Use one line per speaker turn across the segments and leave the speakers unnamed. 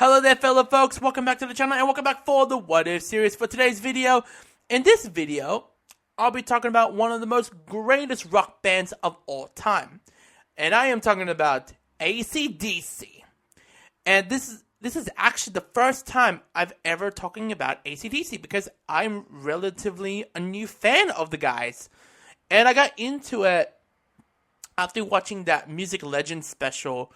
Hello there, fellow folks. Welcome back to the channel and welcome back for the What If series. For today's video, in this video, I'll be talking about one of the most greatest rock bands of all time. And I am talking about AC/DC. And this is actually the first time I've ever talking about AC/DC because I'm relatively a new fan of the guys. And I got into it after watching that Music Legends special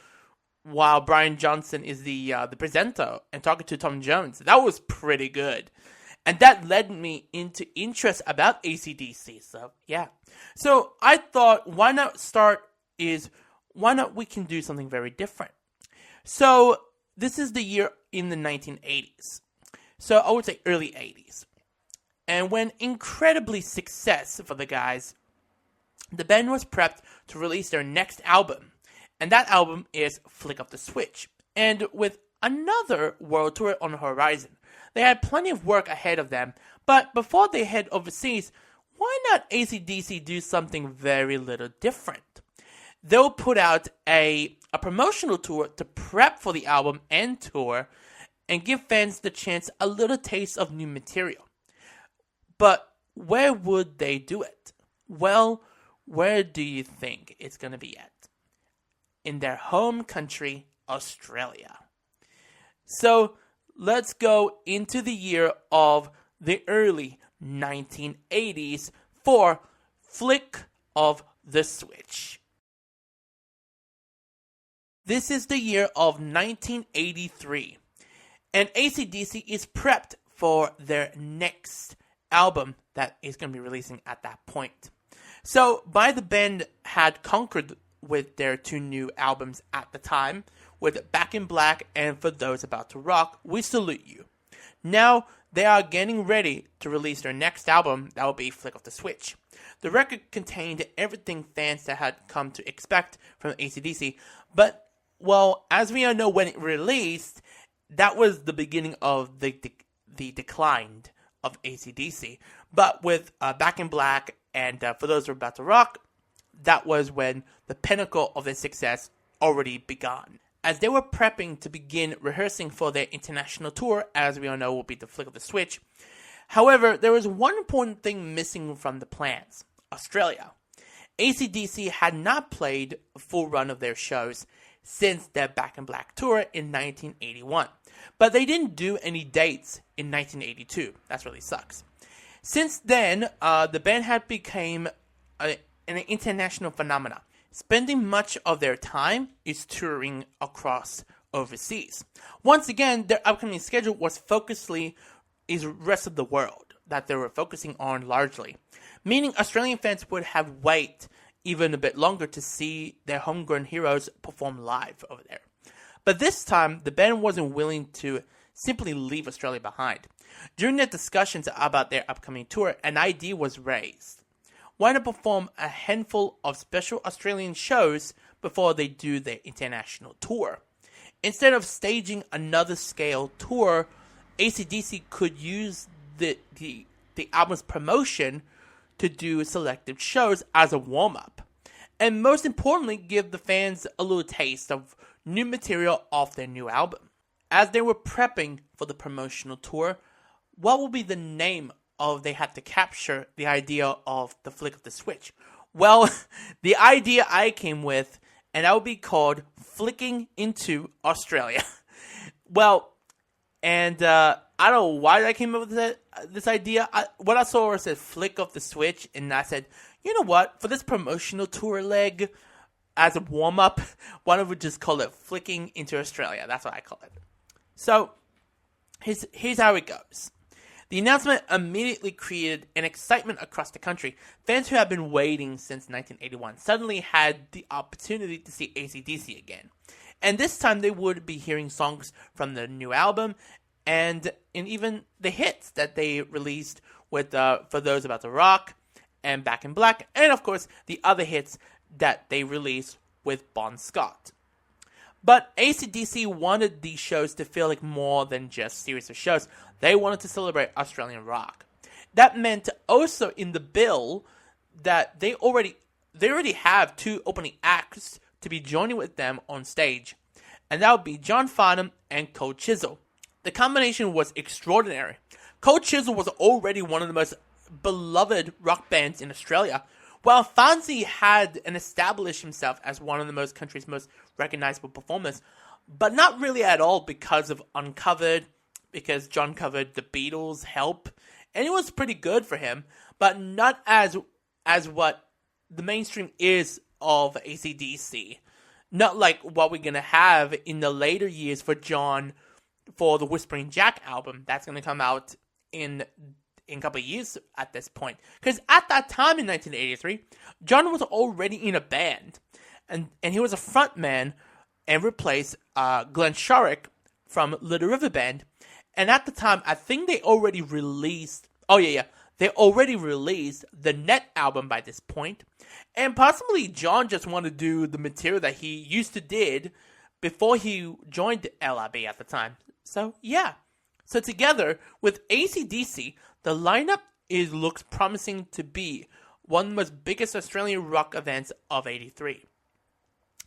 while Brian Johnson is the presenter and talking to Tom Jones. That was pretty good. And that led me into interest about AC/DC. So, yeah. So, I thought, why not we can do something very different. So, this is the year in the 1980s. So, I would say early 80s. And when incredibly success for the guys, the band was prepped to release their next album. And that album is Flick of the Switch. And with another world tour on the horizon, they had plenty of work ahead of them. But before they head overseas, why not AC/DC do something very little different? They'll put out a promotional tour to prep for the album and tour and give fans the chance a little taste of new material. But where would they do it? Well, where do you think it's going to be at? In their home country, Australia. So, let's go into the year of the early 1980s for Flick of the Switch. This is the year of 1983, and AC/DC is prepped for their next album that is going to be releasing at that point. So, by the band had conquered with their two new albums at the time, with Back in Black and For Those About to Rock, we salute you. Now, they are getting ready to release their next album, that will be Flick of the Switch. The record contained everything fans that had come to expect from AC/DC, but, well, as we all know, when it released, that was the beginning of the decline of AC/DC. But with Back in Black and For Those About to Rock, that was when the pinnacle of their success already begun. As they were prepping to begin rehearsing for their international tour, as we all know will be the Flick of the Switch. However, there was one important thing missing from the plans: Australia. AC/DC had not played a full run of their shows since their Back in Black tour in 1981. But they didn't do any dates in 1982. That really sucks. Since then, the band had become an international phenomenon. Spending much of their time is touring across overseas. Once again, their upcoming schedule was is rest of the world that they were focusing on largely, meaning Australian fans would have wait even a bit longer to see their homegrown heroes perform live over there. But this time, the band wasn't willing to simply leave Australia behind. During their discussions about their upcoming tour, an idea was raised. Why not perform a handful of special Australian shows before they do their international tour? Instead of staging another scale tour, AC/DC could use the album's promotion to do selective shows as a warm-up. And most importantly, give the fans a little taste of new material off their new album. As they were prepping for the promotional tour, what will be the name they had to capture the idea of the Flick of the Switch? Well, the idea I came with, and that would be called Flicking into Australia. Well, and I don't know why I came up with this idea. What I saw was a Flick of the Switch, and I said, you know what, for this promotional tour leg, as a warm-up, why don't we just call it Flicking into Australia? That's what I call it. So, here's how it goes. The announcement immediately created an excitement across the country. Fans who had been waiting since 1981 suddenly had the opportunity to see AC/DC again. And this time they would be hearing songs from the new album and even the hits that they released with For Those About to Rock and Back in Black, and of course the other hits that they released with Bon Scott. But AC/DC wanted these shows to feel like more than just series of shows. They wanted to celebrate Australian rock. That meant also in the bill that they already have two opening acts to be joining with them on stage. and that would be John Farnham and Cold Chisel. The combination was extraordinary. Cold Chisel was already one of the most beloved rock bands in Australia, while Fonzie had established himself as one of the country's most recognizable performers, but not really at all because of Uncovered, because John covered the Beatles' Help, and it was pretty good for him, but not as what the mainstream is of AC/DC. Not like what we're going to have in the later years for John for the Whispering Jack album. That's going to come out in a couple of years at this point. Because at that time in 1983, John was already in a band. And he was a front man and replaced Glenn Shorrock from Little River Band. And at the time, I think they already released... They already released the Net album by this point. And possibly John just wanted to do the material that he used to did before he joined LRB at the time. So, yeah. So together with AC/DC, the lineup looks promising to be one of the most biggest Australian rock events of 83.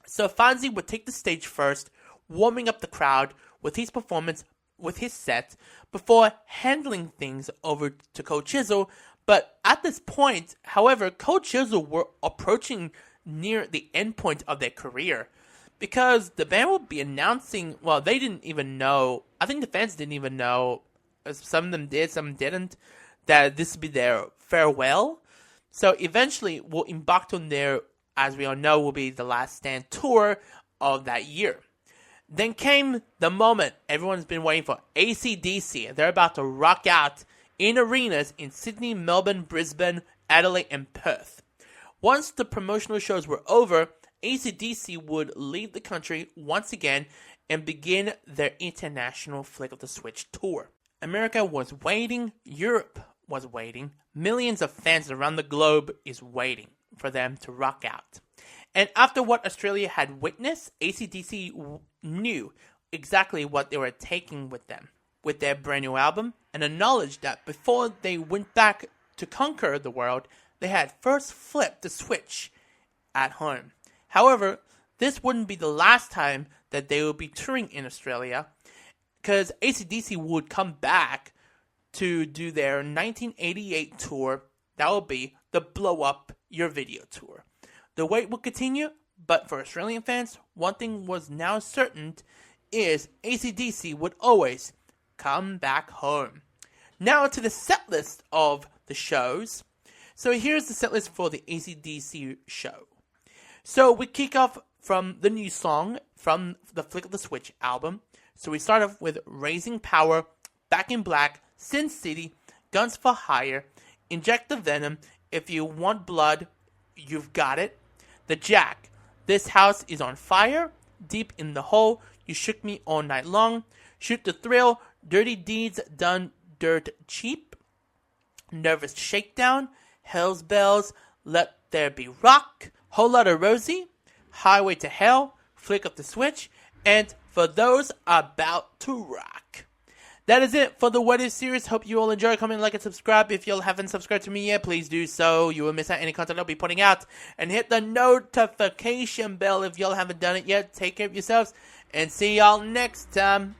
So Fonzie would take the stage first, warming up the crowd with his performance, with his set, before handling things over to Cold Chisel. But at this point, however, Cold Chisel were approaching near the end point of their career, because the band will be announcing, well, they didn't even know, I think the fans didn't even know, some of them did, some didn't, that this would be their farewell. So eventually we'll embark on their, as we all know, will be the Last Stand tour of that year. Then came the moment everyone's been waiting for, AC/DC. They're about to rock out in arenas in Sydney, Melbourne, Brisbane, Adelaide, and Perth. Once the promotional shows were over, AC/DC would leave the country once again and begin their international Flick of the Switch tour. America was waiting, Europe was waiting, millions of fans around the globe is waiting for them to rock out. And after what Australia had witnessed, AC/DC knew exactly what they were taking with them, with their brand new album, and the knowledge that before they went back to conquer the world, they had first flipped the switch at home. However, this wouldn't be the last time that they would be touring in Australia, because AC/DC would come back to do their 1988 tour. That will be the Blow Up Your Video tour. The wait will continue, but for Australian fans, one thing was now certain is AC/DC would always come back home. Now to the set list of the shows. So here's the set list for the AC/DC show. So we kick off from the new song from the Flick of the Switch album. So we start off with Raising Power, Back in Black, Sin City, Guns for Hire, Inject the Venom, If You Want Blood, You've Got It, The Jack, This House is on Fire, Deep in the Hole, You Shook Me All Night Long, Shoot the Thrill, Dirty Deeds Done Dirt Cheap, Nervous Shakedown, Hell's Bells, Let There Be Rock, Whole Lotta Rosie, Highway to Hell, Flick of the Switch, and For Those About to Rock. That is it for the What If series. Hope you all enjoy. Comment, like, and subscribe. If you haven't subscribed to me yet, please do so. You will miss out any content I'll be putting out. And hit the notification bell if y'all haven't done it yet. Take care of yourselves, and see y'all next time.